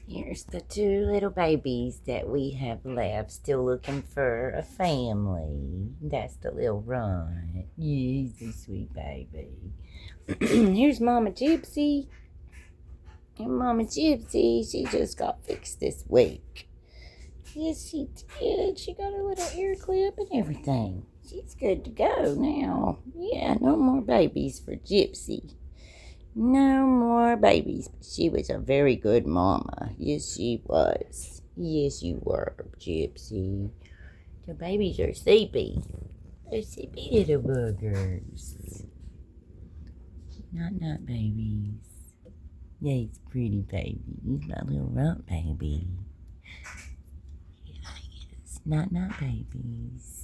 Here's the two little babies that we have left, still looking for a family. That's the little Ron. Yeah, he's a sweet baby. Here's Mama Gypsy. And Mama Gypsy, she just got fixed this week. Yes, she did. She got her little ear clip and everything. She's good to go now. Yeah, no more babies for Gypsy. No more babies. She was a very good mama. Yes, she was. Yes, you were, Gypsy. The babies are sleepy. They're sleepy little buggers. Not babies. Yeah, he's a pretty baby. He's my little rump baby. Yeah, he is. Not babies.